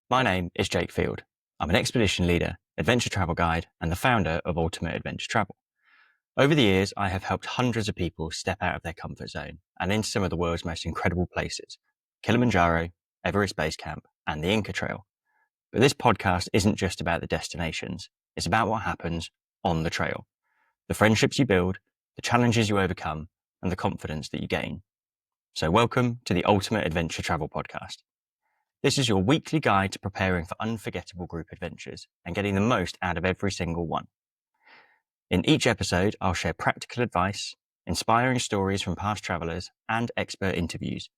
My name is Jake Field. I'm an expedition leader, adventure travel guide, and the founder of Ultimate Adventure Travel. Over the years, I have helped hundreds of people step out of their comfort zone and into some of the world's most incredible places: Kilimanjaro, Everest Base Camp, and the Inca Trail. But this podcast isn't just about the destinations. It's about what happens on the trail, the friendships you build, the challenges you overcome, and the confidence that you gain. So welcome to the Ultimate Adventure Travel Podcast. This is your weekly guide to preparing for unforgettable group adventures and getting the most out of every single one. In each episode, I'll share practical advice, inspiring stories from past travelers, and expert interviews.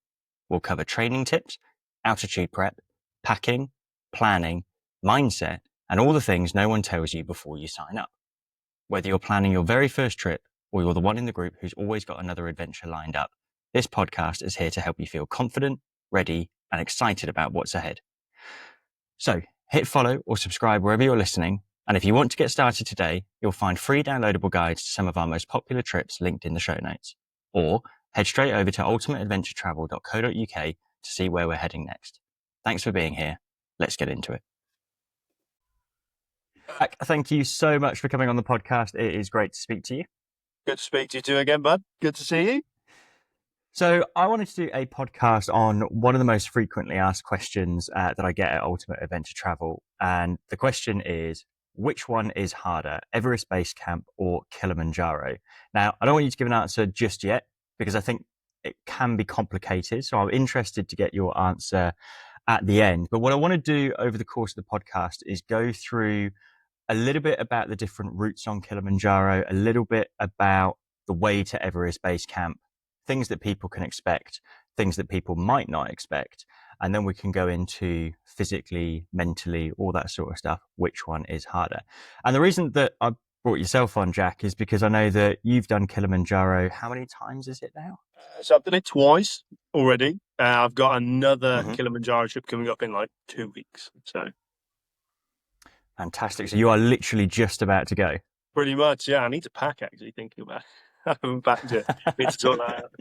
We'll cover training tips, altitude prep, packing, planning, mindset, and all the things no one tells you before you sign up. Whether you're planning your very first trip or you're the one in the group who's always got another adventure lined up, this podcast is here to help you feel confident, ready, and excited about what's ahead. So hit follow or subscribe wherever you're listening. And if you want to get started today, you'll find free downloadable guides to some of our most popular trips linked in the show notes. Or head straight over to ultimateadventuretravel.co.uk to see where we're heading next. Thanks for being here. Let's get into it. Jack, thank you so much for coming on the podcast. It is great to speak to you. Good to speak to you too again, bud. Good to see you. So I wanted to do a podcast on one of the most frequently asked questions that I get at Ultimate Adventure Travel. And the question is, which one is harder, Everest Base Camp or Kilimanjaro? Now, I don't want you to give an answer just yet because I think it can be complicated. So I'm interested to get your answer at the end. But what I want to do over the course of the podcast is go through a little bit about the different routes on Kilimanjaro, a little bit about the way to Everest Base Camp, things that people can expect, things that people might not expect. And then we can go into physically, mentally, all that sort of stuff, which one is harder. And the reason that I brought yourself on, Jack, is because I know that you've done Kilimanjaro. How many times is it now? So I've done it twice already. I've got another Kilimanjaro trip coming up in like 2 weeks. So fantastic. So you are literally just about to go. Pretty much, yeah. I need to pack, actually, thinking about it. I haven't packed it. Need to sort that out.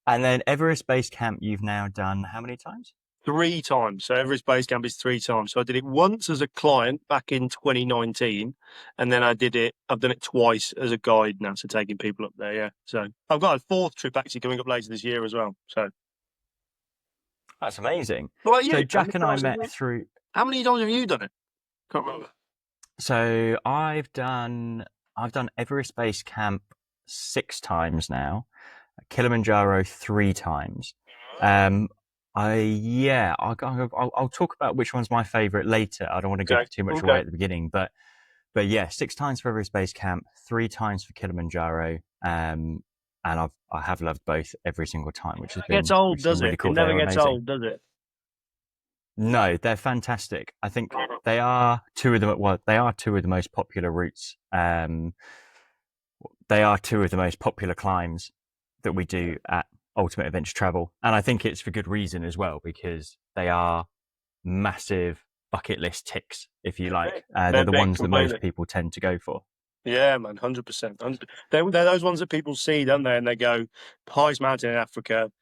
And then Everest Base Camp, you've now done how many times? 3 times. So Everest Base Camp is 3 times. So I did it once as a client back in 2019, and then I've done it twice as a guide now, so taking people up there, yeah. So I've got a 4th trip actually coming up later this year as well. So that's amazing. Well, yeah, so Jack and I met through. How many times have you done it? Can't remember. So I've done Everest Base Camp 6 times now, Kilimanjaro 3 times. I'll talk about which one's my favorite later. I don't want to give too much away at the beginning, but yeah, 6 times for Everest Base Camp, 3 times for Kilimanjaro, and I have loved both every single time, which has been gets old, does really it? cool. It never gets old, does it? No, they're fantastic. I think they are two of the most popular routes. They are 2 of the most popular climbs that we do at Ultimate Adventure Travel. And I think it's for good reason as well, because they are massive bucket list ticks, if you like. They're the ones that most people tend to go for. Yeah, man, 100%. They're those ones that people see, don't they? And they go, highest mountain in Africa,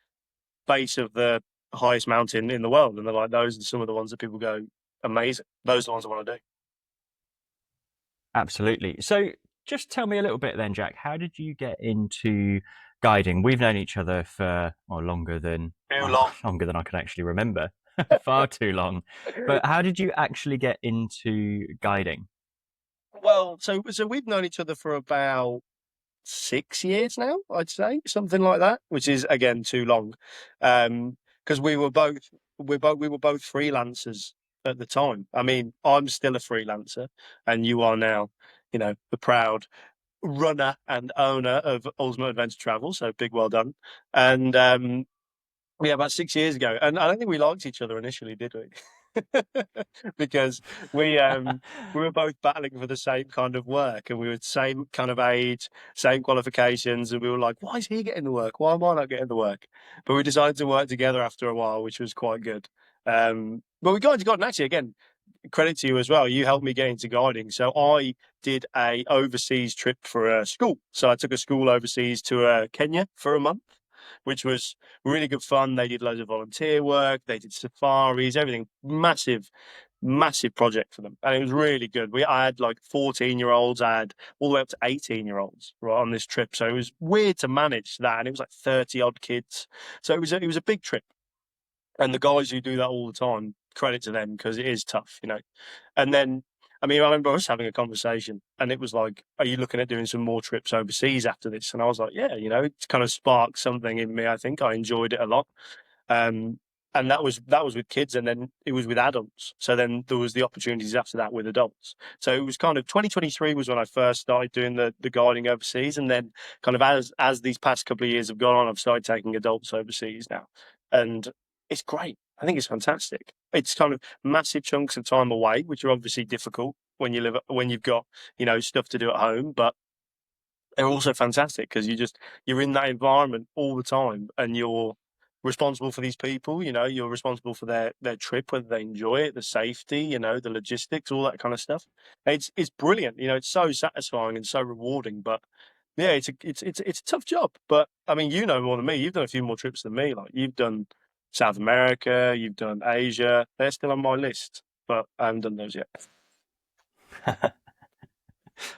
base of the highest mountain in the world. And they're like, those are some of the ones that people go, amazing. Those are the ones I want to do. Absolutely. So just tell me a little bit then, Jack, how did you get into guiding? We've known each other for longer than I can actually remember. Far too long. But how did you actually get into guiding? Well, so we've known each other for about 6 years now, I'd say, something like that, which is again too long, because we were both freelancers at the time. I mean, I'm still a freelancer, and you are now, the proud runner and owner of Ultimate Adventure Travel. So big well done. And yeah, about 6 years ago, and I don't think we liked each other initially, did we? Because we were both battling for the same kind of work, and we were the same kind of age, same qualifications, and we were like, why is he getting the work? Why am I not getting the work? But we decided to work together after a while, which was quite good. But we got into guiding, actually, again, credit to you as well. You helped me get into guiding. So I did a overseas trip for a school. So I took a school overseas to Kenya for a month. which was really good fun. They did loads of volunteer work, they did safaris, everything. Massive project for them, and it was really good. I had like 14-year-olds, I had all the way up to 18-year-olds right on this trip, so it was weird to manage that, and it was like 30 odd kids, so it was a big trip. And the guys who do that all the time, credit to them, because it is tough, you know. And then, I mean, I remember us having a conversation, and it was like, "Are you looking at doing some more trips overseas after this?" And I was like, "Yeah, you know, it's kind of sparked something in me. I think I enjoyed it a lot." Um, and that was with kids, and then it was with adults. So then there was the opportunities after that with adults. So it was kind of 2023 was when I first started doing the guiding overseas, and then kind of as these past couple of years have gone on, I've started taking adults overseas now, and it's great. I think it's fantastic. It's kind of massive chunks of time away, which are obviously difficult when you've got, you know, stuff to do at home, but they're also fantastic because you're in that environment all the time, and you're responsible for these people. You know, you're responsible for their trip, whether they enjoy it, the safety, you know, the logistics, all that kind of stuff. It's brilliant. You know, it's so satisfying and so rewarding. But yeah, it's a tough job. But I mean, you know more than me. You've done a few more trips than me. Like you've done South America, you've done Asia. They're still on my list, but I haven't done those yet.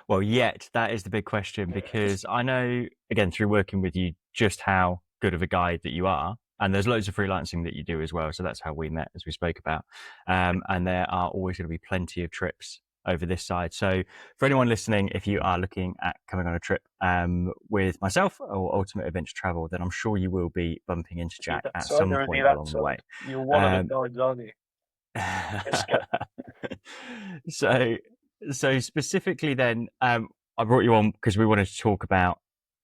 Well, yet that is the big question, because I know, again, through working with you, just how good of a guide that you are. And there's loads of freelancing that you do as well. So that's how we met, as we spoke about. And there are always going to be plenty of trips over this side. So for anyone listening, if you are looking at coming on a trip with myself or Ultimate Adventure Travel, then I'm sure you will be bumping into Jack at some point along the way. You're one of the guides, aren't you? so specifically then, I brought you on because we wanted to talk about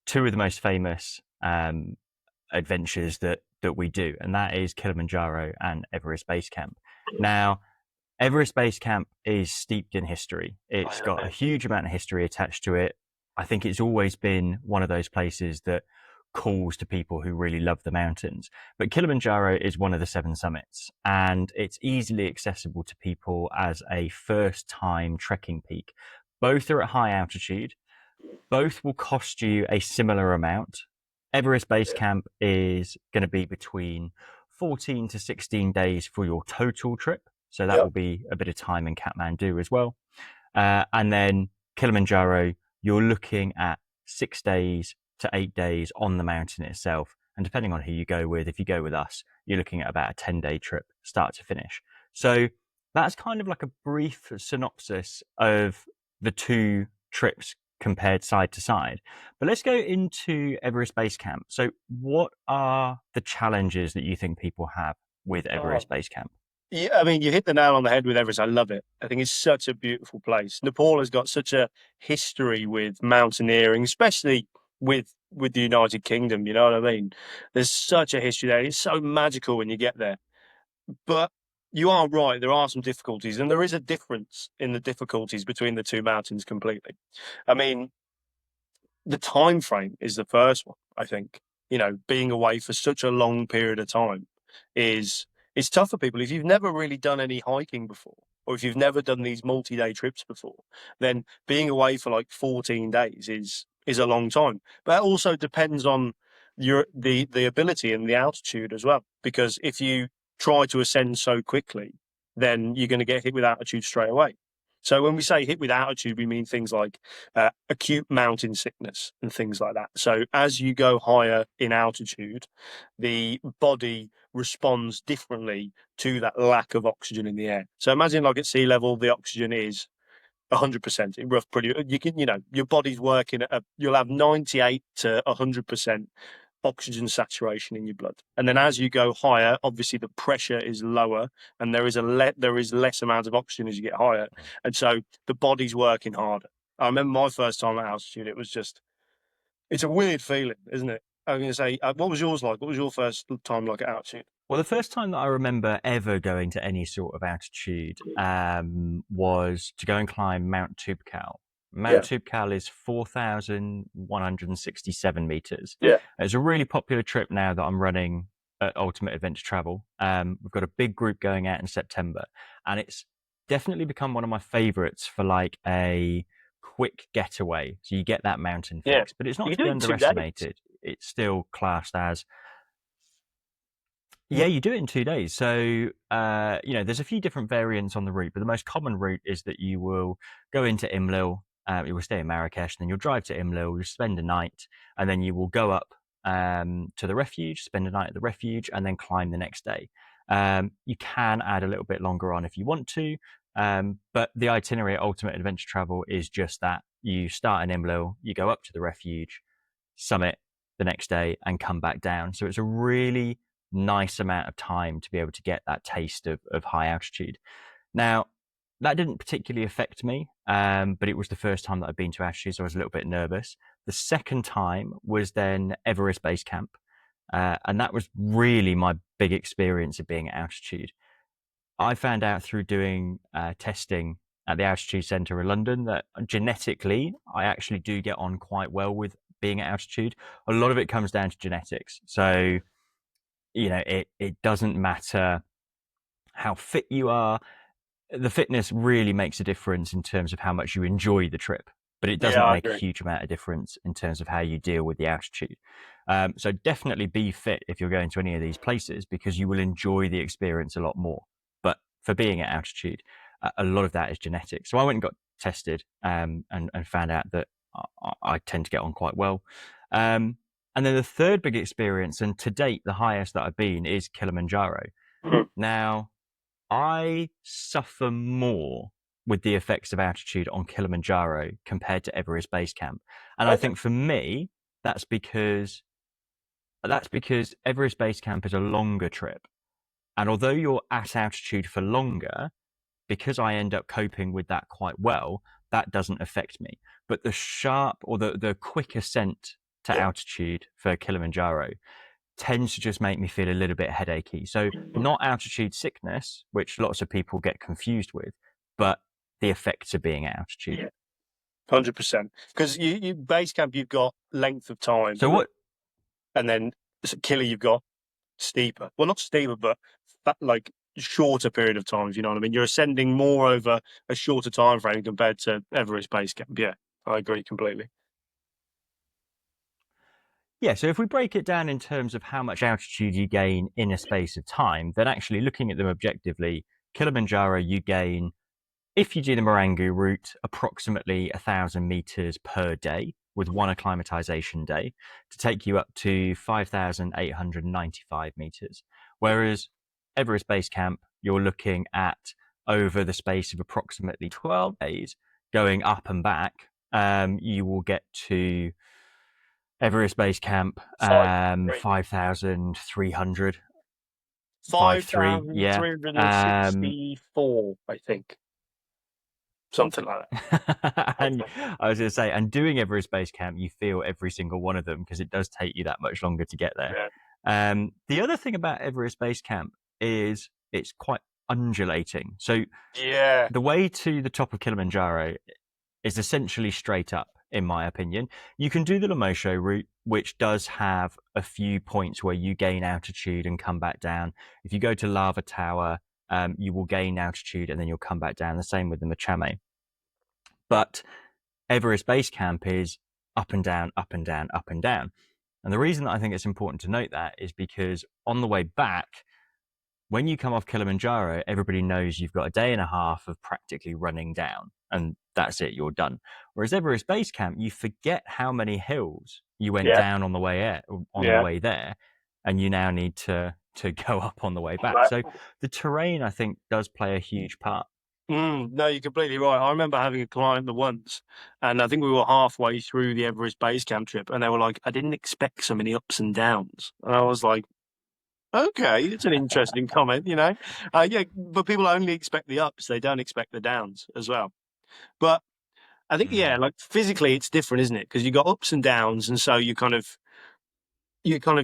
two of the most famous adventures that we do, and that is Kilimanjaro and Everest Base Camp. Now, Everest Base Camp is steeped in history. It's got a huge amount of history attached to it. I think it's always been one of those places that calls to people who really love the mountains. But Kilimanjaro is one of the 7 summits, and it's easily accessible to people as a first time trekking peak. Both are at high altitude. Both will cost you a similar amount. Everest Base Camp is going to be between 14 to 16 days for your total trip. So that will be a bit of time in Kathmandu as well. And then Kilimanjaro, you're looking at 6 days to 8 days on the mountain itself. And depending on who you go with, if you go with us, you're looking at about a 10-day trip, start to finish. So that's kind of like a brief synopsis of the two trips compared side to side. But let's go into Everest Base Camp. So what are the challenges that you think people have with Everest Base Camp? Yeah, I mean, you hit the nail on the head with Everest. I love it. I think it's such a beautiful place. Nepal has got such a history with mountaineering, especially with the United Kingdom. You know what I mean? There's such a history there. It's so magical when you get there. But you are right. There are some difficulties, and there is a difference in the difficulties between the two mountains completely. I mean, the time frame is the first one. I think, you know, being away for such a long period of time is it's tough for people. If you've never really done any hiking before, or if you've never done these multi-day trips before, then being away for like 14 days is a long time. But that also depends on the ability and the altitude as well. Because if you try to ascend so quickly, then you're going to get hit with altitude straight away. So when we say hit with altitude, we mean things like acute mountain sickness and things like that. So as you go higher in altitude, the body responds differently to that lack of oxygen in the air. So imagine like at sea level, the oxygen is 100% in rough, pretty, you can, you know, your body's working you'll have 98 to 100% oxygen saturation in your blood. And then as you go higher, obviously the pressure is lower, and there is less amount of oxygen as you get higher. And so the body's working harder. I remember my first time at altitude, it's a weird feeling, isn't it? I'm going to say, what was yours like? What was your first time like at altitude? Well, the first time that I remember ever going to any sort of altitude was to go and climb Mount Toubkal. Mount Toubkal is 4,167 meters. Yeah. It's a really popular trip now that I'm running at Ultimate Adventure Travel. We've got a big group going out in September, and it's definitely become one of my favorites for like a quick getaway. So you get that mountain fix, but it's not to be underestimated. it's still classed as, yeah, you do it in 2 days. So, there's a few different variants on the route, but the most common route is that you will go into Imlil, you will stay in Marrakesh, then you'll drive to Imlil, you spend a night, and then you will go up to the refuge, spend a night at the refuge, and then climb the next day. You can add a little bit longer on if you want to, but the itinerary at Ultimate Adventure Travel is just that. You start in Imlil, you go up to the refuge, summit the next day, and come back down. So it's a really nice amount of time to be able to get that taste of high altitude. Now, that didn't particularly affect me, but it was the first time that I'd been to altitude, so I was a little bit nervous. The second time was then Everest Base Camp, and that was really my big experience of being at altitude. I found out through doing testing at the Altitude Centre in London that genetically I actually do get on quite well with being at altitude. A lot of it comes down to genetics. So, it doesn't matter how fit you are. The fitness really makes a difference in terms of how much you enjoy the trip, but it Yeah, doesn't I make a agree. huge amount of difference in terms of how you deal with the altitude. So definitely be fit if you're going to any of these places because you will enjoy the experience a lot more. But for being at altitude, a lot of that is genetic. So I went and got tested and found out that I tend to get on quite well. And then the third big experience, and to date the highest that I've been, is Kilimanjaro. Mhm. Now, I suffer more with the effects of altitude on Kilimanjaro compared to Everest Base Camp. And I Okay. think for me, that's because Everest Base Camp is a longer trip. And although you're at altitude for longer, because I end up coping with that quite well, that doesn't affect me. But the sharp or the quick ascent to Yeah. altitude for Kilimanjaro tends to just make me feel a little bit headachy. So not altitude sickness, which lots of people get confused with, but the effects of being at altitude. Yeah. 100%. Because you base camp, you've got length of time, So what? and then killer, you've got steeper. Well, not steeper, but like shorter period of time. If you know what I mean. You're ascending more over a shorter time frame compared to Everest Base Camp. Yeah, I agree completely. Yeah, so if we break it down in terms of how much altitude you gain in a space of time, then actually looking at them objectively, Kilimanjaro you gain, if you do the Marangu route, approximately 1,000 meters per day with one acclimatization day to take you up to 5,895 meters. Whereas Everest Base Camp, you're looking at over the space of approximately 12 days going up and back. You will get to Everest Base Camp, Five three. 5,300, Five 5,300, thousand yeah. three hundred and sixty-four, I think, something like And that. I was going to say, and doing Everest Base Camp, you feel every single one of them because it does take you that much longer to get there. Yeah. The other thing about Everest Base Camp is it's quite undulating. So Yeah. the way to the top of Kilimanjaro is essentially straight up, in my opinion. You can do the Lemosho route, which does have a few points where you gain altitude and come back down. If you go to Lava Tower, you will gain altitude and then you'll come back down. The same with the Machame. But Everest Base Camp is up and down, up and down, up and down. And the reason that I think it's important to note that is because on the way back, when you come off Kilimanjaro, everybody knows you've got a day and a half of practically running down, and that's it, you're done. Whereas Everest Base Camp, you forget how many hills you went Yeah. down on the Yeah. way there, and you now need to go up on the way back. Right. So the terrain, I think, does play a huge part. No, you're completely right. I remember having a client the once, and I think we were halfway through the Everest Base Camp trip, and they were like, "I didn't expect so many ups and downs," and I was like, "Okay, it's an interesting comment, you know." Yeah, but people only expect the ups; they don't expect the downs as well. But I think, yeah, Mm. like physically, it's different, isn't it? Because you got ups and downs, and so you're kind of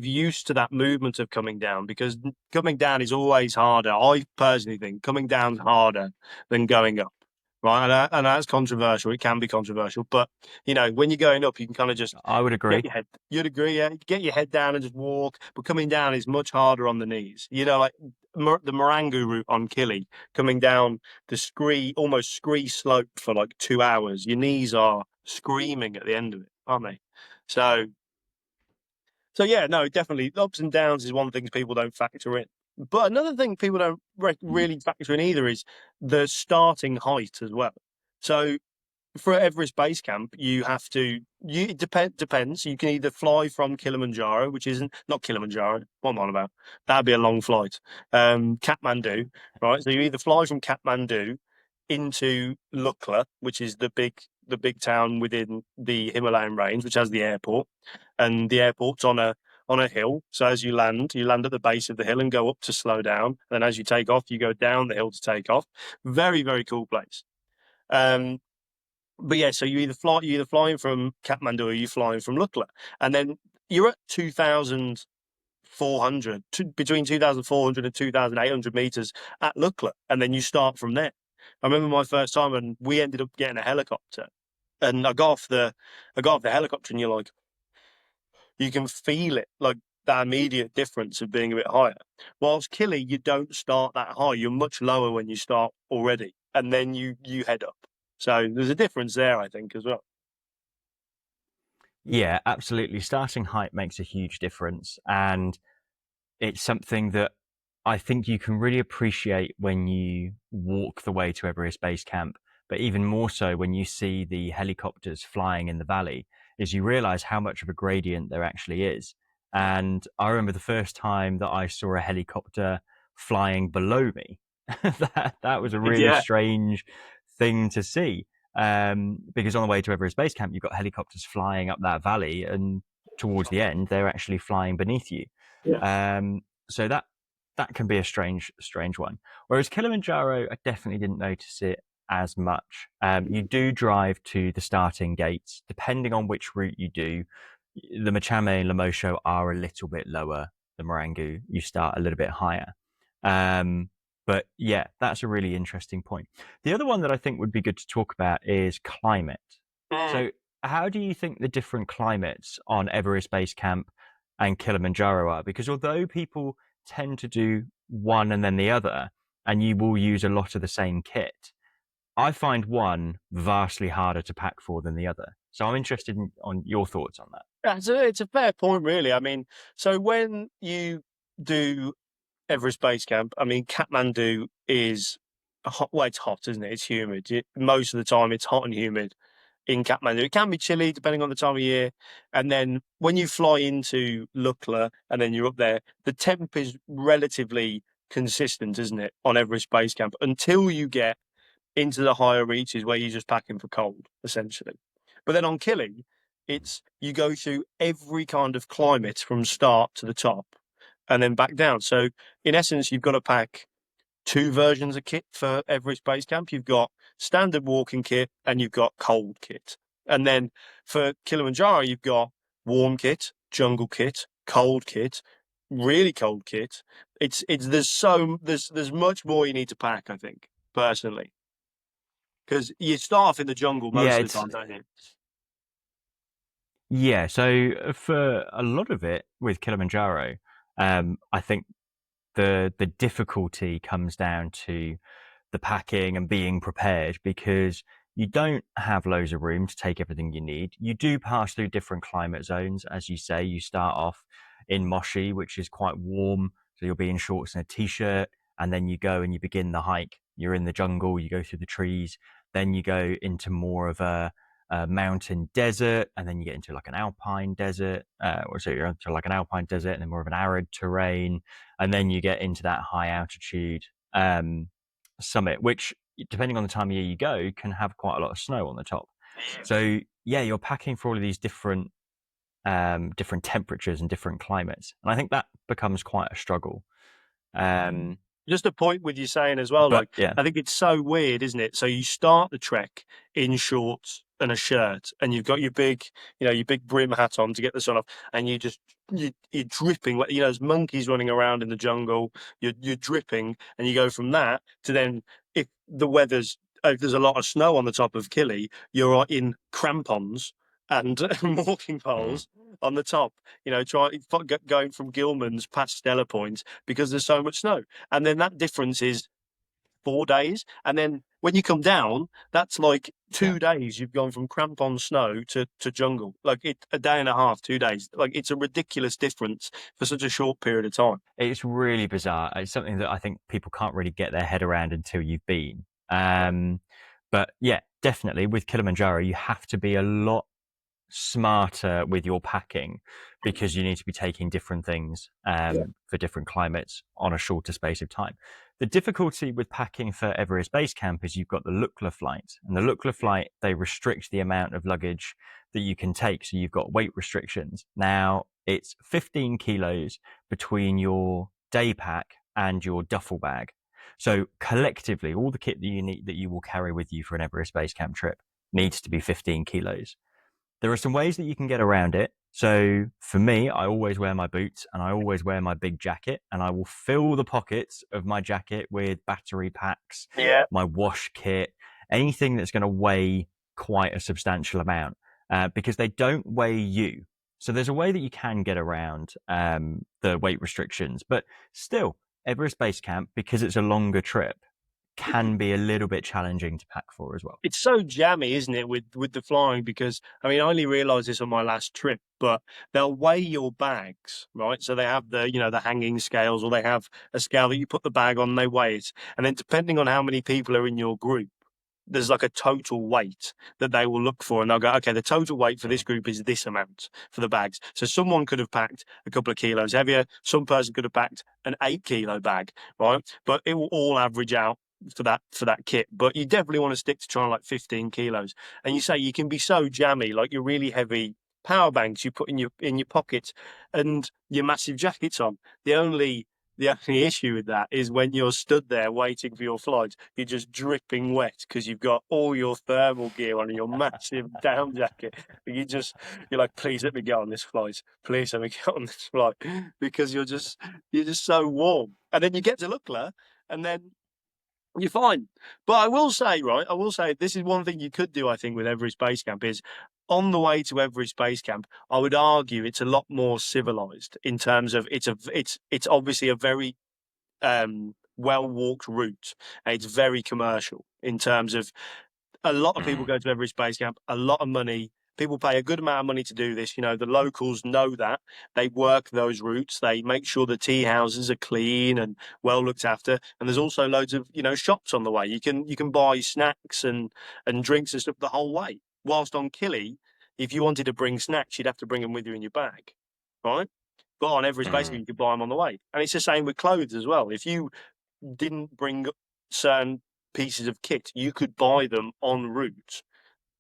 used to that movement of coming down because coming down is always harder. I personally think coming down's harder than going up, right? And that's controversial. It can be controversial, but you know, when you're going up, you can kind of just I would get agree. your head. You'd agree, yeah? Get your head down and just walk. But coming down is much harder on the knees. You know, like the Marangu route on Kili, coming down the almost scree slope for like 2 hours. Your knees are screaming at the end of it, aren't they? So So yeah, no, definitely ups and downs is one thing people don't factor in. But another thing people don't really factor in either is the starting height as well. So for Everest Base Camp, you have to. It depends. You can either fly from Kilimanjaro, which isn't not Kilimanjaro. What am I on about? That'd be a long flight. Kathmandu, right? So you either fly from Kathmandu into Lukla, which is the big town within the Himalayan range, which has the airport, and the airport's on a hill. So as you land at the base of the hill and go up to slow down. Then as you take off, you go down the hill to take off. Very, very cool place. Um, but yeah, so you're either flying from Kathmandu or you're flying from Lukla, and then you're at 2,400, between 2,400 and 2,800 meters at Lukla, and then you start from there. I remember my first time, and we ended up getting a helicopter, and I got off the helicopter, and you're like, you can feel it, like that immediate difference of being a bit higher. Whilst Kili, you don't start that high; you're much lower when you start already, and then you head up. So there's a difference there, I think, as well. Yeah, absolutely. Starting height makes a huge difference. And it's something that I think you can really appreciate when you walk the way to Everest Base Camp, but even more so when you see the helicopters flying in the valley, is you realize how much of a gradient there actually is. And I remember the first time that I saw a helicopter flying below me. That was a really Yeah, strange thing to see. Because on the way to Everest Base Camp, you've got helicopters flying up that valley, and towards the end, they're actually flying beneath you. yeah. So that can be a strange one. Whereas Kilimanjaro, I definitely didn't notice it as much. You do drive to the starting gates, depending on which route you do. The Machame and Lemosho are a little bit lower. The Marangu, you start a little bit higher. Um, but yeah, that's a really interesting point. The other one that I think would be good to talk about is climate. Mm. So, how do you think the different climates on Everest Base Camp and Kilimanjaro are? Because although people tend to do one and then the other, and you will use a lot of the same kit, I find one vastly harder to pack for than the other. So I'm interested on your thoughts on that. Yeah, it's a fair point, really. I mean, so when you do Everest Base Camp, I mean, Kathmandu is hot. Well, it's hot, isn't it? It's humid. Most of the time, it's hot and humid in Kathmandu. It can be chilly depending on the time of year. And then when you fly into Lukla and then you're up there, the temp is relatively consistent, isn't it, on Everest Base Camp until you get into the higher reaches where you're just packing for cold, essentially. But then on Killing, it's you go through every kind of climate from start to the top and then back down. So in essence, you've got to pack two versions of kit for Everest Base Camp. You've got standard walking kit and you've got cold kit. And then for Kilimanjaro, you've got warm kit, jungle kit, cold kit, really cold kit. It's there's much more you need to pack, I think, personally. Because you start off in the jungle Yeah, most of the it's time, don't you? yeah. So for a lot of it with Kilimanjaro, I think the difficulty comes down to the packing and being prepared because you don't have loads of room to take everything you need. You do pass through different climate zones, as you say. You start off in Moshi, which is quite warm, so you'll be in shorts and a t-shirt, and then you go and you begin the hike. You're in the jungle, you go through the trees, then you go into more of a mountain desert, and then you get into like an alpine desert, or so you're into like an alpine desert, and then more of an arid terrain, and then you get into that high altitude summit, which depending on the time of year you go, can have quite a lot of snow on the top. So yeah, you're packing for all of these different temperatures and different climates, and I think that becomes quite a struggle. Um, Just a point with you saying as well, but like, yeah, I think it's so weird, isn't it? So you start the trek in shorts and a shirt, and you've got your big brim hat on to get the sun off, and you're dripping, like, there's monkeys running around in the jungle. You're dripping, and you go from that to then if there's a lot of snow on the top of Killy, you're in crampons and walking mm, poles on the top. Going from Gilman's past Stella Point because there's so much snow. And then that difference is 4 days. And then when you come down, that's like 2 Yeah. days. You've gone from crampon snow to jungle, like a day and a half, 2 days. Like it's a ridiculous difference for such a short period of time. It's really bizarre. It's something that I think people can't really get their head around until you've been. But yeah, definitely with Kilimanjaro, you have to be a lot smarter with your packing because you need to be taking different things for different climates on a shorter space of time. The difficulty with packing for Everest Base Camp is you've got the Lukla flight, and the Lukla flight, they restrict the amount of luggage that you can take. So you've got weight restrictions. Now it's 15 kilos between your day pack and your duffel bag. So collectively, all the kit that you need, that you will carry with you for an Everest Base Camp trip, needs to be 15 kilos. There are some ways that you can get around it. So for me, I always wear my boots and I always wear my big jacket, and I will fill the pockets of my jacket with battery packs, Yeah. my wash kit, anything that's going to weigh quite a substantial amount, because they don't weigh you. So there's a way that you can get around the weight restrictions, but still, Everest Base Camp, because it's a longer trip, can be a little bit challenging to pack for as well. It's so jammy, isn't it, with the flying? Because I mean, I only realised this on my last trip, but they'll weigh your bags, right? So they have the hanging scales, or they have a scale that you put the bag on, and they weigh it, and then depending on how many people are in your group, there's like a total weight that they will look for, and they'll go, okay, the total weight for this group is this amount for the bags. So someone could have packed a couple of kilos heavier, some person could have packed an 8 kilo bag, right? But it will all average out for that kit. But you definitely want to stick to trying like 15 kilos. And you say you can be so jammy, like your really heavy power banks you put in your pockets and your massive jackets on. The only issue with that is when you're stood there waiting for your flight, you're just dripping wet because you've got all your thermal gear on and your massive down jacket. You're like, please let me get on this flight. Please let me get on this flight, because you're just so warm. And then you get to Lukla, and then you're fine. But I will say, right, this is one thing you could do, I think, with Everest Base Camp is on the way to Everest Base Camp, I would argue it's a lot more civilized in terms of it's obviously a very well walked route. And it's very commercial in terms of a lot of people go to Everest Base Camp, a lot of money. People pay a good amount of money to do this. You know, the locals know that. They work those routes. They make sure the tea houses are clean and well looked after. And there's also loads of, shops on the way. You can buy snacks and drinks and stuff the whole way. Whilst on Kili, if you wanted to bring snacks, you'd have to bring them with you in your bag, right? But on Everest Base Camp, you could buy them on the way. And it's the same with clothes as well. If you didn't bring certain pieces of kit, you could buy them en route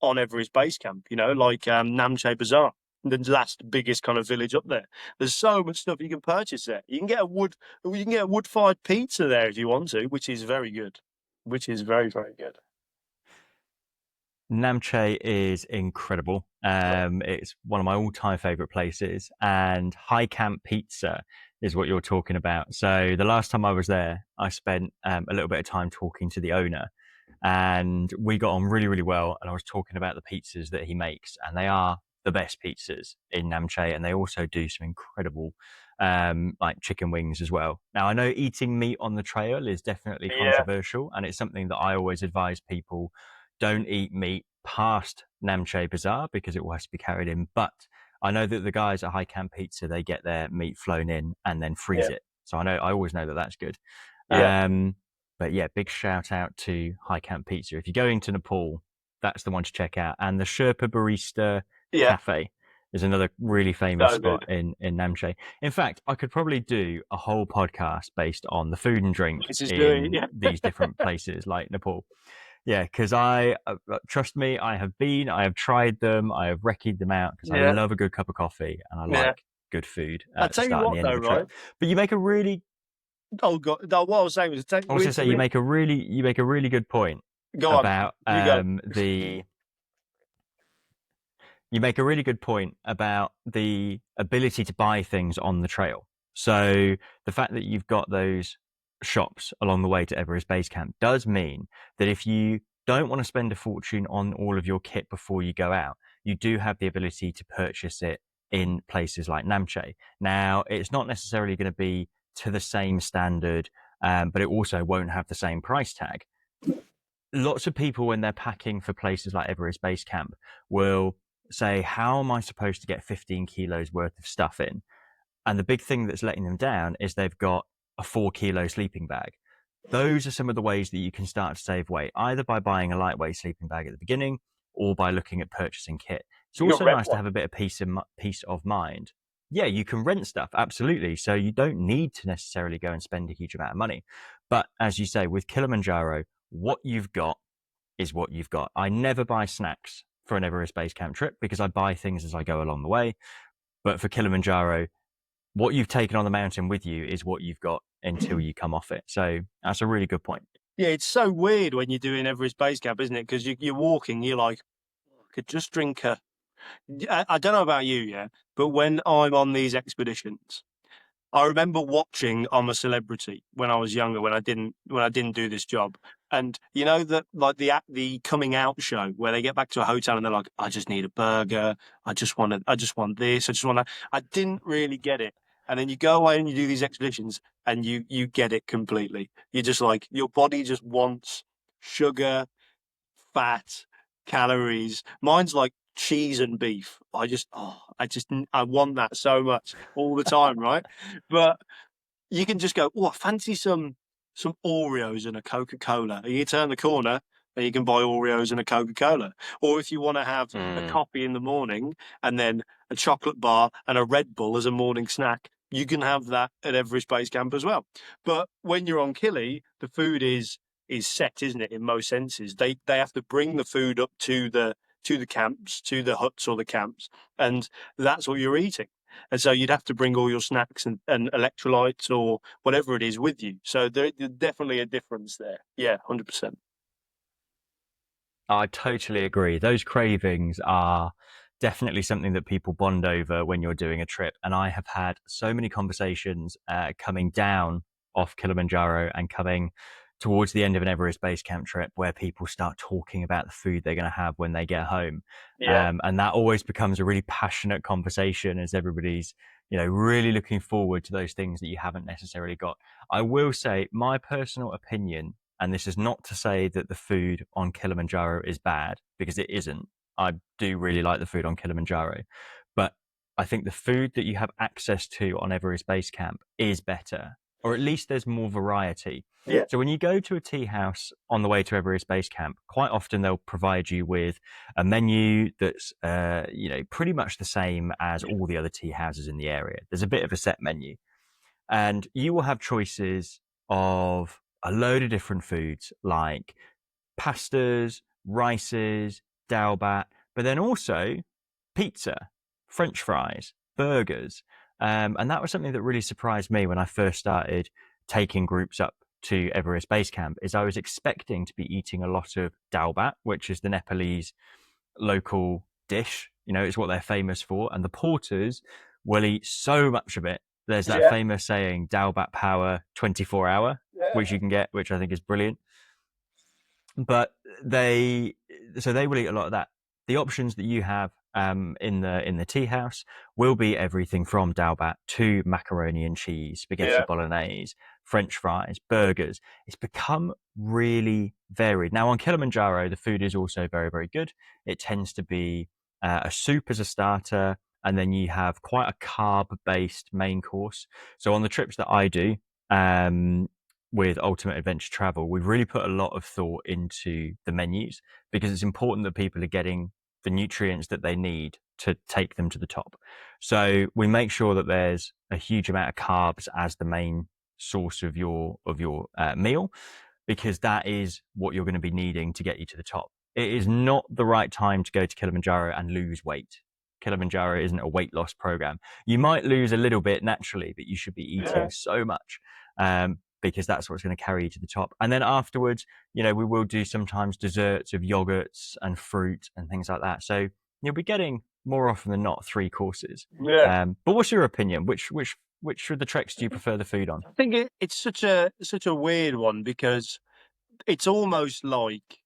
on Everest Base Camp, like Namche Bazaar, the last biggest kind of village up there. There's so much stuff you can purchase there. You can get a wood-fired pizza there if you want to, which is very good. Which is very, very good. Namche is incredible. It's one of my all-time favorite places, and High Camp Pizza is what you're talking about. So the last time I was there, I spent a little bit of time talking to the owner, and we got on really, really well. And I was talking about the pizzas that he makes, and they are the best pizzas in Namche, and they also do some incredible like chicken wings as well. Now, I know eating meat on the trail is definitely controversial, and it's something that I always advise people: don't eat meat past Namche Bazaar because it will have to be carried in. But I know that the guys at High Camp Pizza, they get their meat flown in and then freeze it. So I always know that that's good. But yeah, big shout out to High Camp Pizza. If you're going to Nepal, that's the one to check out. And the Sherpa Barista Cafe is another really famous spot in Namche. In fact, I could probably do a whole podcast based on the food and drink in these different places like Nepal. Yeah, because trust me, I have tried them, I have recce'd them out because I love a good cup of coffee and I like good food at the start and the end of the trip. But you make a really what I was saying was, I was going to say you make a really good point about you make a really good point about the ability to buy things on the trail. So the fact that you've got those shops along the way to Everest Base Camp does mean that if you don't want to spend a fortune on all of your kit before you go out, you do have the ability to purchase it in places like Namche. Now, it's not necessarily going to be to the same standard but it also won't have the same price tag. Lots of people, when they're packing for places like Everest Base Camp, will say, how am I supposed to get 15 kilos worth of stuff in? And the big thing that's letting them down is they've got a 4 kilo sleeping bag. Those are some of the ways that you can start to save weight, either by buying a lightweight sleeping bag at the beginning or by looking at purchasing kit. It's You got also rent nice to one. have a bit of peace of mind. Yeah, you can rent stuff, absolutely. So you don't need to necessarily go and spend a huge amount of money. But as you say, with Kilimanjaro, what you've got is what you've got. I never buy snacks for an Everest Base Camp trip because I buy things as I go along the way. But for Kilimanjaro, what you've taken on the mountain with you is what you've got until you come off it. So that's a really good point. Yeah, it's so weird when you're doing Everest Base Camp, isn't it? Because you're walking, you're like, I could just drink a. I don't know about you, yeah, but when I'm on these expeditions, I remember watching I'm a Celebrity when I was younger, when I didn't do this job. And you know that like the coming out show where they get back to a hotel and they're like, I just need a burger, I just want this, I just want that. I didn't really get it. And then you go away and you do these expeditions and you get it completely. You're just like your body just wants sugar, fat, calories. Mine's like cheese and beef. I want that so much all the time, right? But you can just go, oh, I fancy some Oreos and a Coca-Cola. And you turn the corner and you can buy Oreos and a Coca-Cola. Or if you want to have a Mm. coffee in the morning and then a chocolate bar and a Red Bull as a morning snack, you can have that at Everest Base Camp as well. But when you're on Kili, the food is set, isn't it, in most senses. They have to bring the food up to the camps, to the huts or the camps, and that's what you're eating. And so you'd have to bring all your snacks and electrolytes or whatever it is with you. So there's definitely a difference there. Yeah, 100%. I totally agree. Those cravings are definitely something that people bond over when you're doing a trip. And I have had so many conversations coming down off Kilimanjaro and coming towards the end of an Everest Base Camp trip where people start talking about the food they're going to have when they get home. Yeah. And that always becomes a really passionate conversation as everybody's, really looking forward to those things that you haven't necessarily got. I will say my personal opinion, and this is not to say that the food on Kilimanjaro is bad, because it isn't. I do really like the food on Kilimanjaro. But I think the food that you have access to on Everest Base Camp is better, or at least there's more variety. Yeah. So when you go to a tea house on the way to Everest Base Camp, quite often they'll provide you with a menu that's, pretty much the same as all the other tea houses in the area. There's a bit of a set menu, and you will have choices of a load of different foods like pastas, rices, dalbat, but then also pizza, French fries, burgers. And that was something that really surprised me when I first started taking groups up to Everest Base Camp, is I was expecting to be eating a lot of dalbat, which is the Nepalese local dish. It's what they're famous for. And the porters will eat so much of it. There's that Yeah. famous saying, Dalbat Power 24-hour, which Yeah. you can get, which I think is brilliant. But they will eat a lot of that. The options that you have in the tea house will be everything from dalbat to macaroni and cheese, spaghetti Yeah. bolognese, French fries, burgers. It's become really varied. Now on Kilimanjaro, the food is also very, very good. It tends to be a soup as a starter, and then you have quite a carb-based main course. So on the trips that I do, um, with Ultimate Adventure Travel, we've really put a lot of thought into the menus because it's important that people are getting the nutrients that they need to take them to the top. So we make sure that there's a huge amount of carbs as the main source of your meal, because that is what you're going to be needing to get you to the top. It is not the right time to go to Kilimanjaro and lose weight. Kilimanjaro isn't a weight loss program. You might lose a little bit naturally, but you should be eating so much. Because that's what's going to carry you to the top. And then afterwards, we will do sometimes desserts of yogurts and fruit and things like that. So you'll be getting more often than not 3 courses. Yeah. But what's your opinion? Which of the treks do you prefer the food on? I think it's such a weird one because it's almost like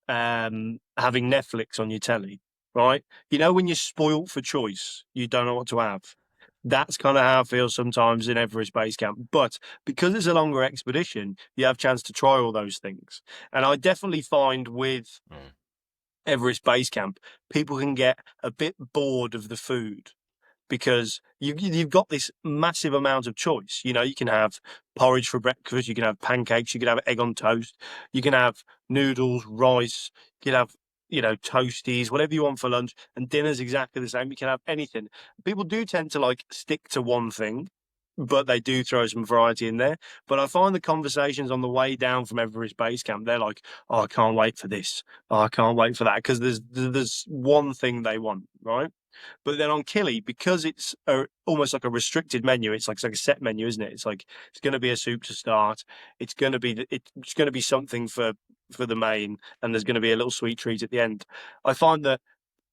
having Netflix on your telly, right? When you're spoilt for choice, you don't know what to have. That's kind of how I feel sometimes in Everest Base Camp. But because it's a longer expedition, you have a chance to try all those things. And I definitely find with Mm. Everest Base Camp, people can get a bit bored of the food because you've got this massive amount of choice. You know, you can have porridge for breakfast, you can have pancakes, you can have egg on toast, you can have noodles, rice, you can have toasties, whatever you want for lunch, and dinner's exactly the same. You can have anything. People do tend to like stick to one thing, but they do throw some variety in there. But I find the conversations on the way down from Everest Base Camp, they're like, "Oh, I can't wait for this. Oh, I can't wait for that," because there's one thing they want, right? But then on Killy, because it's almost like a restricted menu, it's like a set menu, isn't it? It's like it's going to be a soup to start. It's going to be something for the main, and there's going to be a little sweet treat at the end. I find that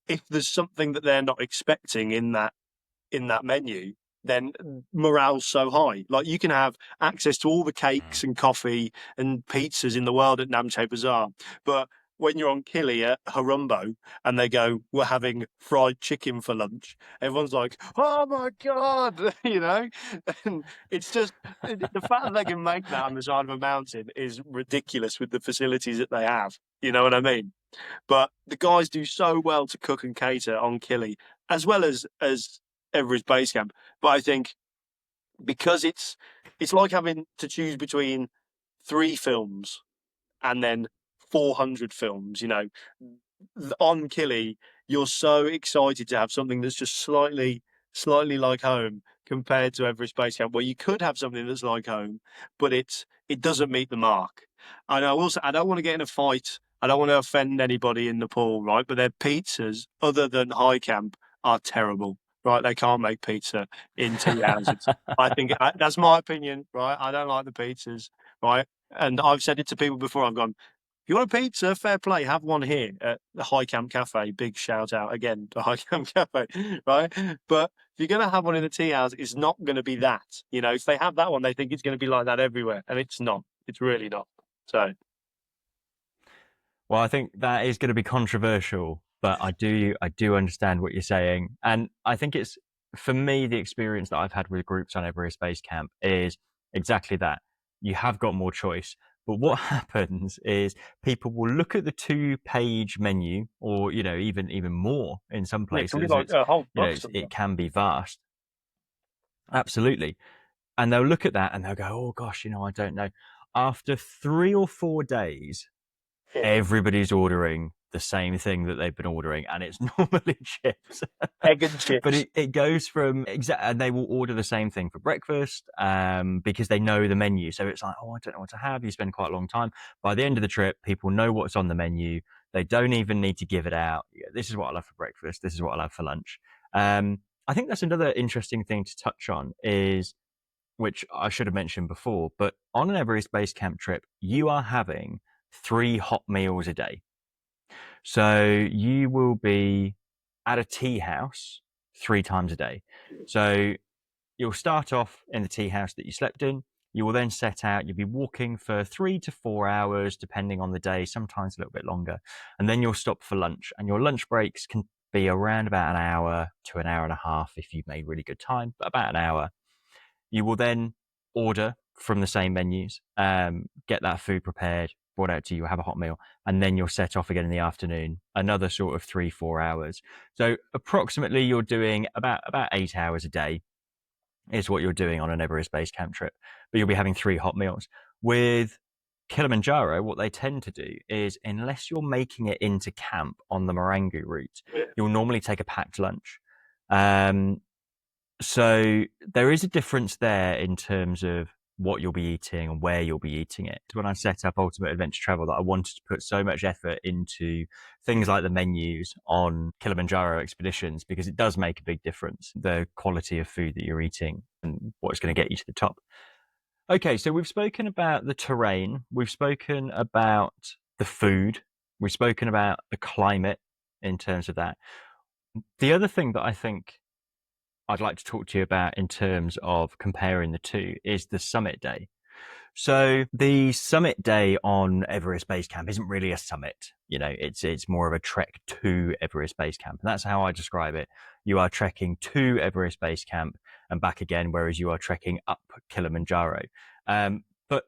if there's something that they're not expecting in that menu, then morale's so high. Like you can have access to all the cakes Mm. and coffee and pizzas in the world at Namche Bazaar, but when you're on Kili at Harumbo and they go, "We're having fried chicken for lunch," everyone's like, "Oh my god!" And it's just the fact that they can make that on the side of a mountain is ridiculous with the facilities that they have. You know what I mean? But the guys do so well to cook and cater on Killy, as well as Everest Base Camp. But I think because it's like having to choose between 3 films and then 400 films. On Killy, you're so excited to have something that's just slightly like home compared to Everest Base Camp, where you could have something that's like home, but it doesn't meet the mark. And I will say, I don't want to get in a fight. I don't want to offend anybody in Nepal, right? But their pizzas, other than High Camp, are terrible, right? They can't make pizza in tea houses. I think that's my opinion, right? I don't like the pizzas, right? And I've said it to people before. I've gone, if you want a pizza, fair play, have one here at the High Camp Cafe. Big shout out again to High Camp Cafe, right? But if you're going to have one in a tea house, it's not going to be that. If they have that one, they think it's going to be like that everywhere, and it's not. It's really not. So, Well, I think that is going to be controversial, but I do understand what you're saying, and I think it's for me the experience that I've had with groups on Everest Base Camp is exactly that. You have got more choice, but what happens is people will look at the two-page menu, or even more in some yeah, it can be places. like It's a whole book it sometimes. can be vast, absolutely, and they'll look at that and they'll go, "Oh gosh, I don't know." After 3 or 4 days, everybody's ordering the same thing that they've been ordering, and it's normally chips. Egg and But chips. it goes from and they will order the same thing for breakfast because they know the menu. So it's like, oh, I don't know what to have. You spend quite a long time. By the end of the trip, people know what's on the menu. They don't even need to give it out. Yeah, this is what I love for breakfast. This is what I love for lunch. I think that's another interesting thing to touch on is which I should have mentioned before, but on an Everest Base Camp trip, you are having 3 hot meals a day. So you will be at a tea house 3 times a day. So you'll start off in the tea house that you slept in. You will then set out. You'll be walking for 3 to 4 hours, depending on the day, sometimes a little bit longer. And then you'll stop for lunch. And your lunch breaks can be around about an hour to an hour and a half if you've made really good time, but about an hour. You will then order from the same menus, get that food prepared, brought out to you, have a hot meal, and then you'll set off again in the afternoon, another sort of 3, 4 hours. So approximately you're doing about 8 hours a day is what you're doing on an Everest Base Camp trip, but you'll be having 3 hot meals. With Kilimanjaro, what they tend to do is, unless you're making it into camp on the Marangu route, you'll normally take a packed lunch. Um, so there is a difference there in terms of what you'll be eating and where you'll be eating it. When I set up Ultimate Adventure Travel, that I wanted to put so much effort into things like the menus on Kilimanjaro expeditions because it does make a big difference, the quality of food that you're eating and what's going to get you to the top. Okay, so we've spoken about the terrain, we've spoken about the food, we've spoken about the climate in terms of that. The other thing that I think I'd like to talk to you about in terms of comparing the two is the summit day. So the summit day on Everest Base Camp isn't really a summit. It's more of a trek to Everest Base Camp. And that's how I describe it. You are trekking to Everest Base Camp and back again, whereas you are trekking up Kilimanjaro. But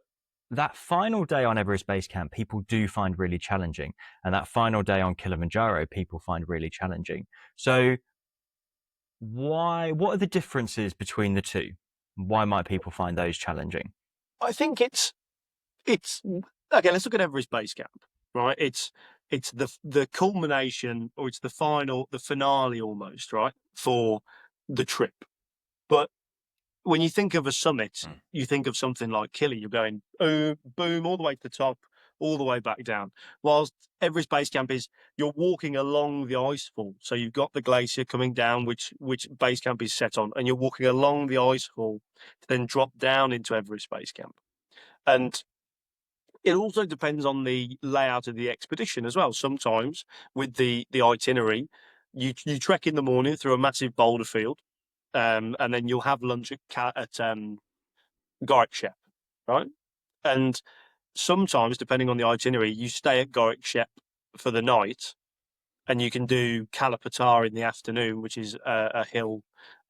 that final day on Everest Base Camp, people do find really challenging. And that final day on Kilimanjaro, people find really challenging. So what are the differences between the two? Why might people find those challenging? I think it's okay. Let's look at Everest Base Camp, right? It's the culmination, or it's the finale almost, right, for the trip. But when you think of a summit, you think of something like Kili. You're going boom all the way to the top, all the way back down. Whilst Everest Base Camp is you're walking along the ice fall. So you've got the glacier coming down, which base camp is set on, and you're walking along the ice fall to then drop down into Everest Base Camp. And it also depends on the layout of the expedition as well. Sometimes with the itinerary, you trek in the morning through a massive boulder field, and then you'll have lunch at Gorik Shep, right? And sometimes, depending on the itinerary, you stay at Gorik Shep for the night, and you can do Kalapatar in the afternoon, which is a hill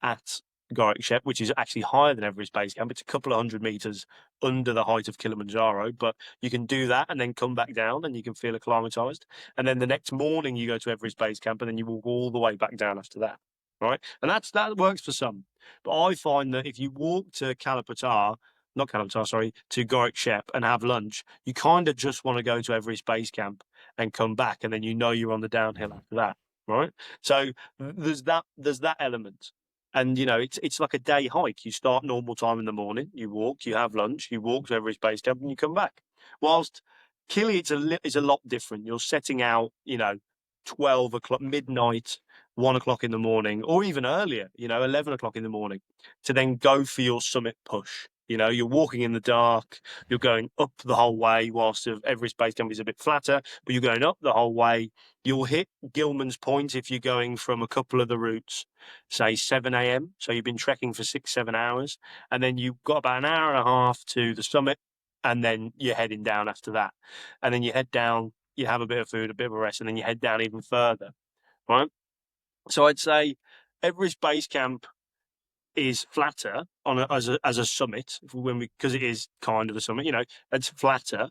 at Gorik Shep, which is actually higher than Everest Base Camp. It's a couple of 100 meters under the height of Kilimanjaro, but you can do that and then come back down, and you can feel acclimatized. And then the next morning, you go to Everest Base Camp, and then you walk all the way back down after that, right? And that works for some. But I find that if you walk to Kalapatar, not Kalapatar, sorry, to Gorik Shep and have lunch, you kind of just want to go to Everest Base Camp and come back, and then you know you're on the downhill after that, right? So there's that element. And it's like a day hike. You start normal time in the morning, you walk, you have lunch, you walk to Everest Base Camp, and you come back. Whilst Kili, it's a lot different. You're setting out, 12 o'clock, midnight, 1 o'clock in the morning, or even earlier, 11 o'clock in the morning, to then go for your summit push. You're walking in the dark, you're going up the whole way, whilst Everest Base Camp is a bit flatter, but you're going up the whole way. You'll hit Gilman's Point if you're going from a couple of the routes, say 7 a.m. So you've been trekking for 6, 7 hours, and then you've got about an hour and a half to the summit, and then you're heading down after that. And then you head down, you have a bit of food, a bit of a rest, and then you head down even further, right? So I'd say Everest Base Camp is flatter as a summit because it is kind of a summit, it's flatter,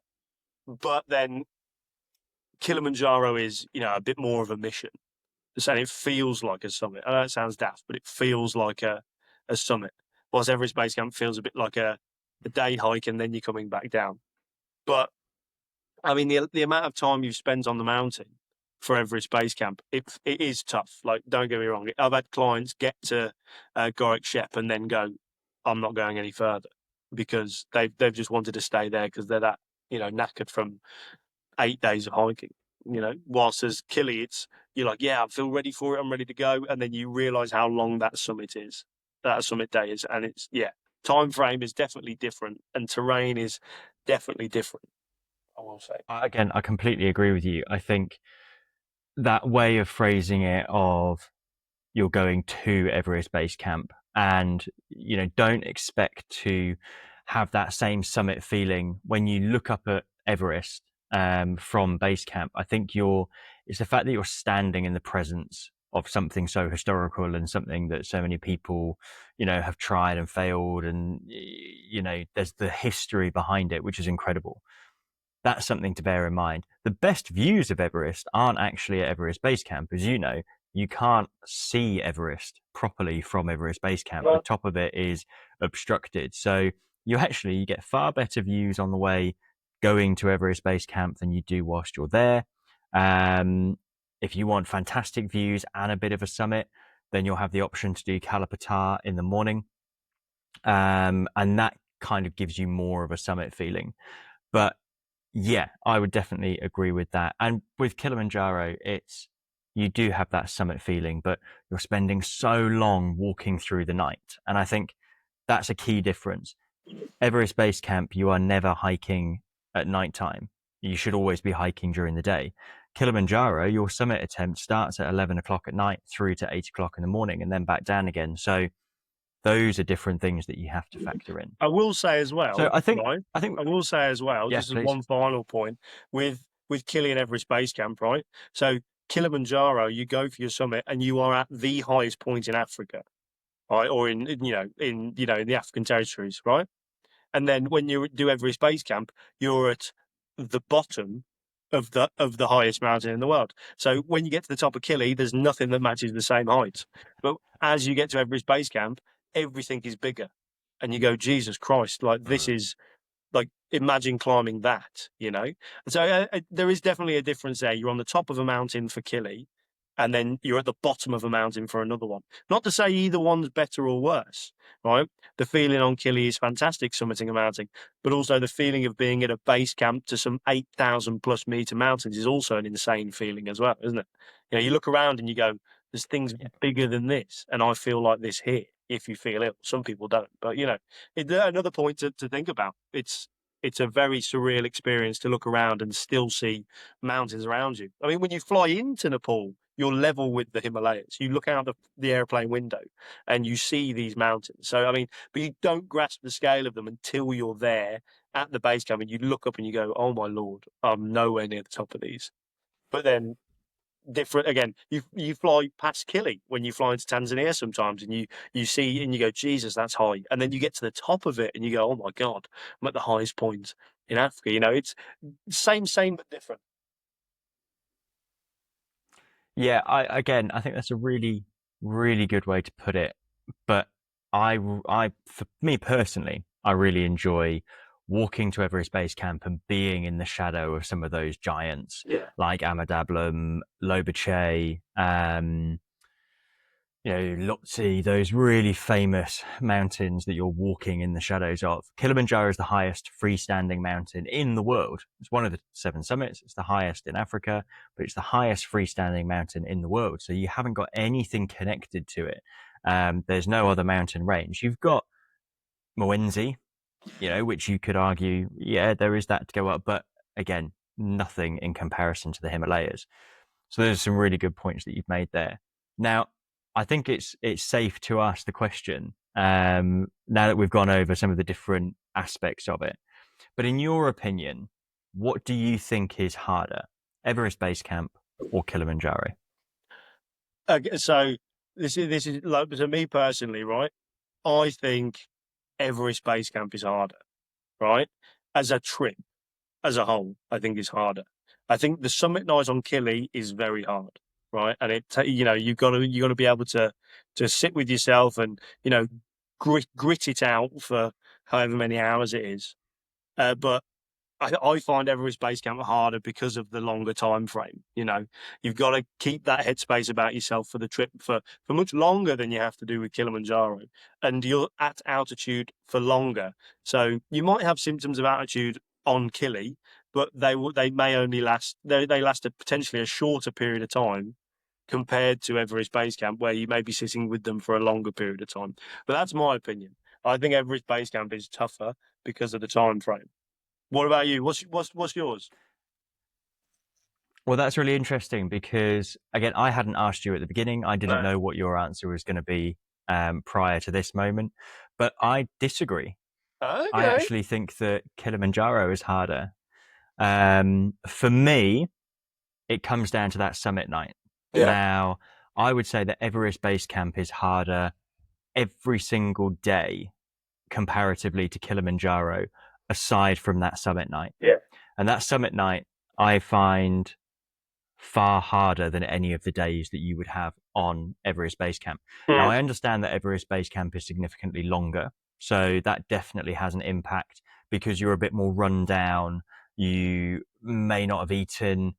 but then Kilimanjaro is, a bit more of a mission. And it feels like a summit. I know it sounds daft, but it feels like a summit. Whilst Everest Base Camp feels a bit like a day hike, and then you're coming back down. But I mean, the amount of time you've spent on the mountain for Everest Base Camp, it is tough. Like, don't get me wrong. I've had clients get to Gorik Shep and then go, I'm not going any further, because they've just wanted to stay there because they're that, knackered from 8 days of hiking. Whilst as Kili, you're like, yeah, I feel ready for it. I'm ready to go. And then you realize how long that summit day is. And time frame is definitely different, and terrain is definitely different, I will say. Again, I completely agree with you. I think that way of phrasing it of you're going to Everest Base Camp, and don't expect to have that same summit feeling when you look up at Everest from base camp. I think it's the fact that you're standing in the presence of something so historical and something that so many people have tried and failed, and there's the history behind it, which is incredible. That's something to bear in mind. The best views of Everest aren't actually at Everest Base Camp. As you know, you can't see Everest properly from Everest Base Camp. The top of it is obstructed. So you get far better views on the way going to Everest Base Camp than you do whilst you're there. If you want fantastic views and a bit of a summit, then you'll have the option to do Kalapatar in the morning. And that kind of gives you more of a summit feeling. But yeah, I would definitely agree with that. And with Kilimanjaro, you do have that summit feeling, but you're spending so long walking through the night. And I think that's a key difference. Everest Base Camp, you are never hiking at nighttime. You should always be hiking during the day. Kilimanjaro, your summit attempt starts at 11 o'clock at night through to 8 o'clock in the morning and then back down again. So those are different things that you have to factor in. I will say as well, So I think, just as one final point with Kili and Everest Base Camp, right? So Kilimanjaro, you go for your summit and you are at the highest point in Africa, right? Or in the African territories, right? And then when you do Everest Base Camp, you're at the bottom of the highest mountain in the world. So when you get to the top of Kili, there's nothing that matches the same height. But as you get to Everest Base Camp, everything is bigger, and you go, Jesus Christ, like this Mm. is like imagine climbing that, you know. And so there is definitely a difference there. You're on the top of a mountain for Kili, and then you're at the bottom of a mountain for another one. Not to say either one's better or worse, right? The feeling on Kili is fantastic, summiting a mountain, but also the feeling of being at a base camp to some 8,000 plus meter mountains is also an insane feeling as well, isn't it? You know, you look around and you go, there's things Yeah. bigger than this, and I feel like this here. If you feel ill, some people don't, but you know, another point to think about. It's a very surreal experience to look around and still see mountains around you. I mean, when you fly into Nepal, you're level with the Himalayas. You look out the airplane window and you see these mountains. So, I mean, but you don't grasp the scale of them until you're there at the base camp and you look up and you go, oh my Lord, I'm nowhere near the top of these. But then different again, you fly past Kili when you fly into Tanzania sometimes and you see and you go, Jesus, that's high. And then you get to the top of it and you go, oh my God, I'm at the highest point in Africa. You know, it's same but different. Yeah, I think that's a really, really good way to put it. But for me personally, I really enjoy walking to Everest Base Camp and being in the shadow of some of those giants Yeah. like Amadablam, Lobuche, Lhotse, those really famous mountains that you're walking in the shadows of. Kilimanjaro is the highest freestanding mountain in the world. It's one of the 7 summits. It's the highest in Africa, but it's the highest freestanding mountain in the world. So you haven't got anything connected to it. There's no other mountain range. You've got Moenzi, which you could argue, yeah, there is that to go up, but again, nothing in comparison to the Himalayas. So there's some really good points that you've made there. Now, I think it's safe to ask the question, now that we've gone over some of the different aspects of it. But in your opinion, what do you think is harder, Everest Base Camp or Kilimanjaro? So this is like to me personally, right? I think Everest Base Camp is harder, right? As a trip, as a whole, I think is harder. I think the summit night on Kili is very hard, right? And you got to be able to sit with yourself and grit it out for however many hours it is. But I find Everest Base Camp harder because of the longer time frame. You know, you've got to keep that headspace about yourself for the trip for much longer than you have to do with Kilimanjaro, and you're at altitude for longer. So you might have symptoms of altitude on Kili, but they may only last they last potentially a shorter period of time compared to Everest Base Camp, where you may be sitting with them for a longer period of time. But that's my opinion. I think Everest Base Camp is tougher because of the time frame. What about you? What's yours? Well, that's really interesting because, again, I hadn't asked you at the beginning. I didn't No. know what your answer was going to be prior to this moment, but I disagree. I Okay. actually think that Kilimanjaro is harder. For me, it comes down to that summit night. Yeah. Now, I would say that Everest Base Camp is harder every single day comparatively to Kilimanjaro, aside from that summit night. Yeah. And that summit night, I find far harder than any of the days that you would have on Everest Base Camp. Now, Mm. I understand that Everest Base Camp is significantly longer, so that definitely has an impact because you're a bit more run down. You may not have eaten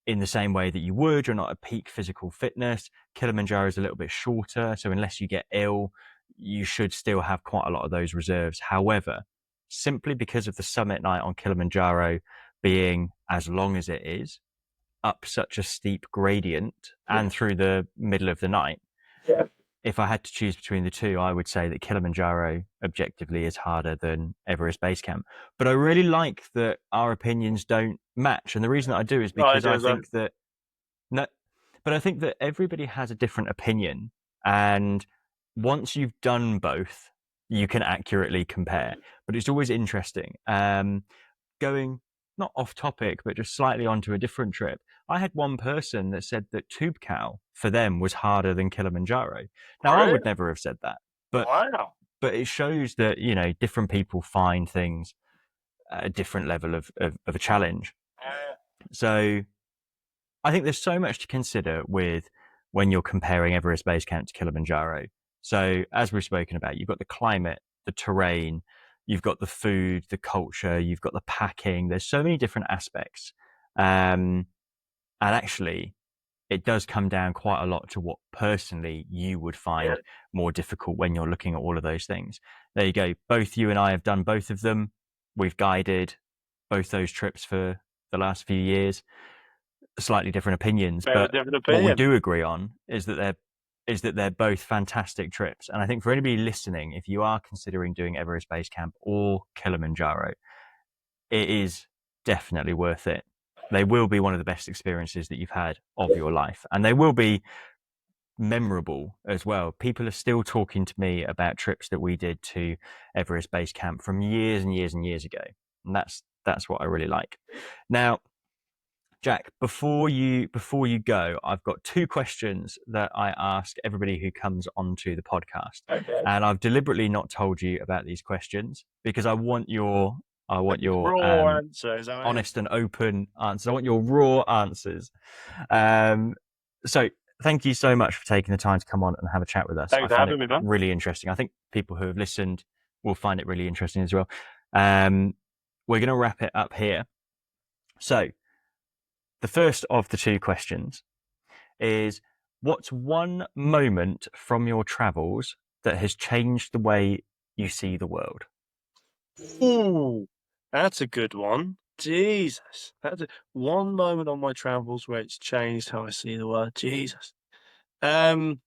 in the same way that you would. You're not at peak physical fitness. Kilimanjaro is a little bit shorter, so unless you get ill, you should still have quite a lot of those reserves. However, simply because of the summit night on Kilimanjaro being as long as it is, up such a steep gradient Yeah. and through the middle of the night, Yeah. if I had to choose between the two, I would say that Kilimanjaro objectively is harder than Everest Base Camp. But I really like that our opinions don't match. And the reason that I do is No, I because do I as well. think that no, but I think that everybody has a different opinion. And once you've done both, you can accurately compare. But it's always interesting. Going not off topic, but just slightly onto a different trip. I had one person that said that Tube Cow for them was harder than Kilimanjaro. Now, I Really? would never have said that. But Wow. but it shows that different people find things at a different level of a challenge. So I think there's so much to consider with when you're comparing Everest Base Camp to Kilimanjaro. So as we've spoken about, you've got the climate, the terrain, you've got the food, the culture, you've got the packing. There's so many different aspects, and actually, it does come down quite a lot to what personally you would find more difficult when you're looking at all of those things. There you go. Both you and I have done both of them. We've guided both those trips for the last few years. Slightly different opinions, Very but different what we opinion. do agree on is that they're both fantastic trips. And I think for anybody listening, if you are considering doing Everest Base Camp or Kilimanjaro, it is definitely worth it. They will be one of the best experiences that you've had of your life, and they will be memorable as well. People are still talking to me about trips that we did to Everest Base Camp from years and years and years ago, and that's what I really like. Now, Jack, before you go, I've got two questions that I ask everybody who comes onto the podcast, Okay. and I've deliberately not told you about these questions because I want your Raw answer, is that what it is? honest and open answers. I want your raw answers. So thank you so much for taking the time to come on and have a chat with us. I Thanks for found it having me, man. really interesting. I think people who have listened will find it really interesting as well. We're going to wrap it up here. So the first of the two questions is, what's one moment from your travels that has changed the way you see the world? Ooh, that's a good one. Jesus. One moment on my travels where it's changed how I see the world. Jesus. Um,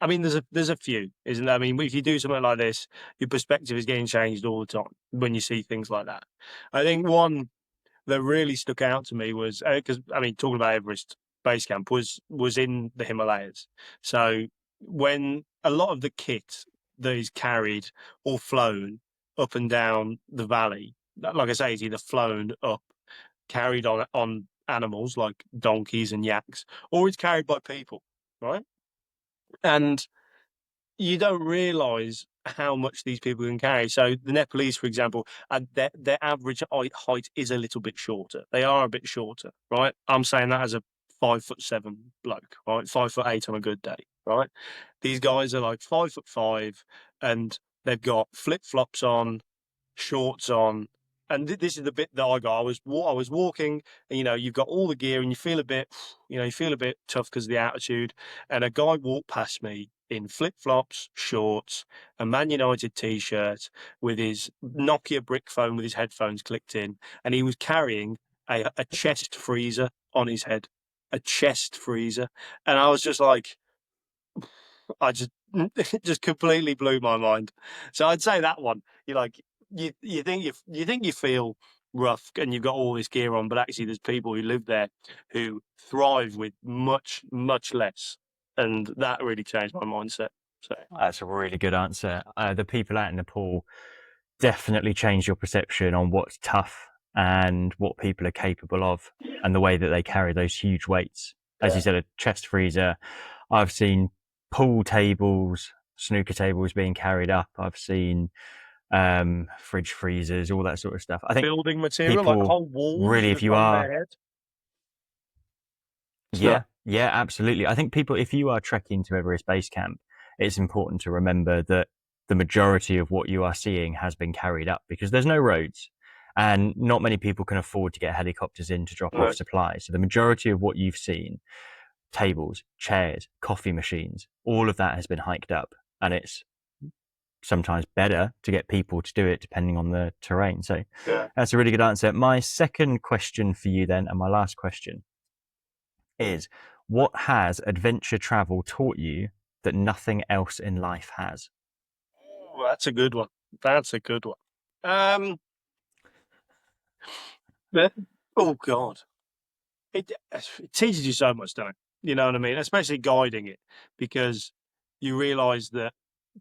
I mean, there's a few, isn't there? I mean, if you do something like this, your perspective is getting changed all the time when you see things like that. I think one that really stuck out to me was because I mean, talking about Everest Base Camp was in the Himalayas. So when a lot of the kit that is carried or flown up and down the valley, like I say, it's either flown up, carried on animals like donkeys and yaks, or it's carried by people, right? And you don't realize how much these people can carry. So the Nepalese, for example, their average height is a little bit shorter. They are a bit shorter, right? I'm saying that as a 5'7" bloke, right? 5'8" on a good day, right? These guys are like 5'5", and they've got flip flops on, shorts on. And this is the bit that I got. I was walking, and you've got all the gear, and you feel a bit, you feel a bit tough because of the altitude. And a guy walked past me in flip flops, shorts, a Man United t-shirt with his Nokia brick phone with his headphones clicked in, and he was carrying a chest freezer on his head, a chest freezer, and I was just like, I just it just completely blew my mind. So I'd say that one. You're like you think you feel rough and you've got all this gear on, but actually there's people who live there who thrive with much less, and that really changed my mindset. So That's a really good answer. The people out in Nepal definitely change your perception on what's tough and what people are capable of and the way that they carry those huge weights. As you said, a chest freezer. I've seen pool tables, snooker tables being carried up. I've seen fridge freezers, all that sort of stuff. I think building material, like people whole walls really, if just you on are, their head. It's not. yeah, absolutely. I think people, if you are trekking to Everest Base Camp, it's important to remember that the majority of what you are seeing has been carried up because there's no roads and not many people can afford to get helicopters in to drop off No. supplies. So the majority of what you've seen, tables, chairs, coffee machines, all of that has been hiked up, and it's sometimes better to get people to do it depending on the terrain. So that's a really good answer. My second question for you then, and my last question, is, what has adventure travel taught you that nothing else in life has? Ooh, that's a good one. That's a good one. Um, but- oh God. It teaches you so much, don't it? You know what I mean? Especially guiding it, because you realise that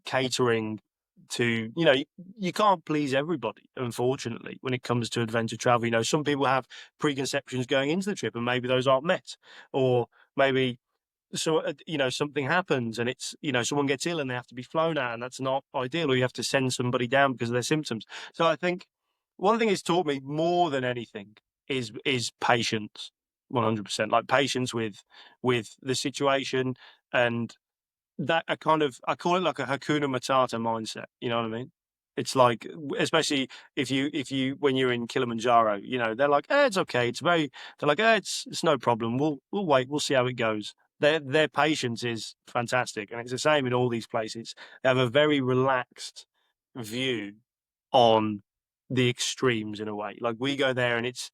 catering to, you can't please everybody, unfortunately, when it comes to adventure travel. Some people have preconceptions going into the trip, and maybe those aren't met, or maybe something happens and it's, someone gets ill and they have to be flown out, and that's not ideal, or you have to send somebody down because of their symptoms. So I think one thing it's taught me more than anything is patience, 100%. Like patience with the situation, and that I call it like a Hakuna Matata mindset. You know what I mean? It's like, especially if you when you're in Kilimanjaro, they're like, it's okay. They're like, it's no problem. We'll wait. We'll see how it goes. Their patience is fantastic, and it's the same in all these places. They have a very relaxed view on the extremes in a way. Like we go there and it's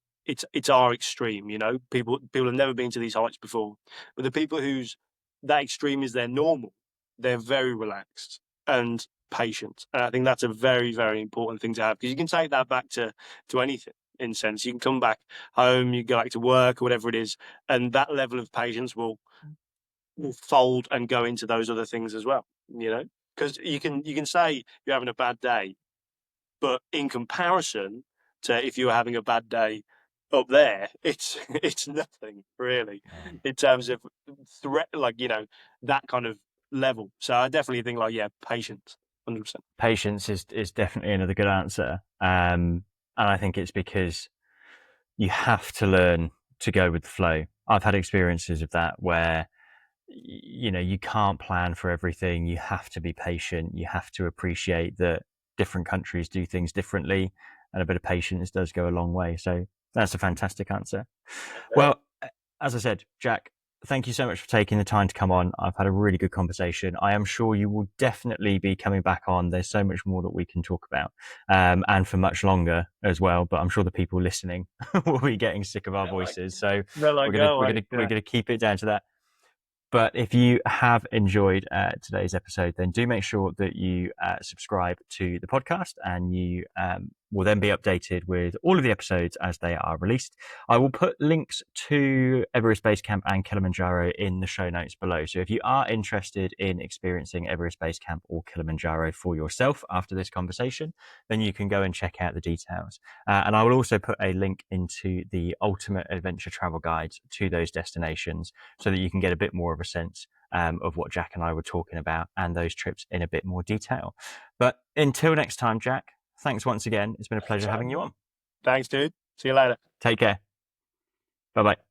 our extreme. People have never been to these heights before, but the people whose that extreme is their normal, they're very relaxed and patient. And I think that's a very, very important thing to have, because you can take that back to anything. In a sense, you can come back home, you go back to work or whatever it is, and that level of patience will fold and go into those other things as well. Because you can say you're having a bad day, but in comparison to if you were having a bad day up there, it's nothing really in terms of threat, like that kind of level. So I definitely think, like, yeah, patience, 100%. Patience is definitely another good answer. And I think it's because you have to learn to go with the flow. I've had experiences of that where you can't plan for everything. You have to be patient. You have to appreciate that different countries do things differently, and a bit of patience does go a long way. So that's a fantastic answer. Well, as I said, Jack, thank you so much for taking the time to come on. I've had a really good conversation. I am sure you will definitely be coming back on. There's so much more that we can talk about, and for much longer as well. But I'm sure the people listening will be getting sick of our voices. So They're we're like, gonna oh, we're wait, gonna we're gonna keep it down to that. But if you have enjoyed today's episode, then do make sure that you subscribe to the podcast, and you will then be updated with all of the episodes as they are released. I will put links to Everest Base Camp and Kilimanjaro in the show notes below. So if you are interested in experiencing Everest Base Camp or Kilimanjaro for yourself after this conversation, then you can go and check out the details. And I will also put a link into the Ultimate Adventure Travel Guides to those destinations, so that you can get a bit more of a sense of what Jack and I were talking about and those trips in a bit more detail. But until next time, Jack, thanks once again. It's been a pleasure having you on. thanks, dude. See you later. Take care. Bye bye.